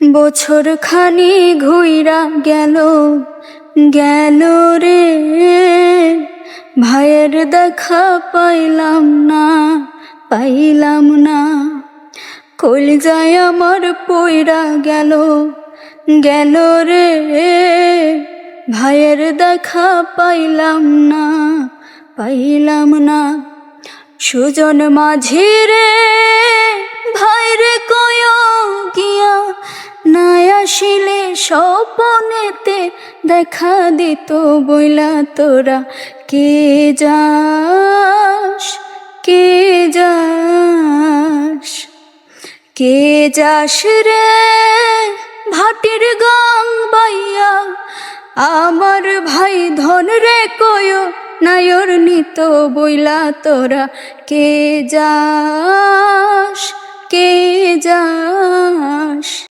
বছর খানি ঘুইরা গেল গেল রে, ভাইয়ের দেখা পাইলাম না পাইলাম না। কলিজায় আমার পইরা গেল গেল রে, ভাইয়ের দেখা পাইলাম না পাইলাম না। সুজন মাঝি রে, ভাইরে কয় গিয়া, নাই আসিলে স্বপনেতে দেখা দিত বইলা তোরা কে যাস কে যাস কে যাস রে, ভাটির গাং বাইয়া আমার ভাই ধন রে কয় নায়র নিত বইলা তোরা কে যাস কে যাস।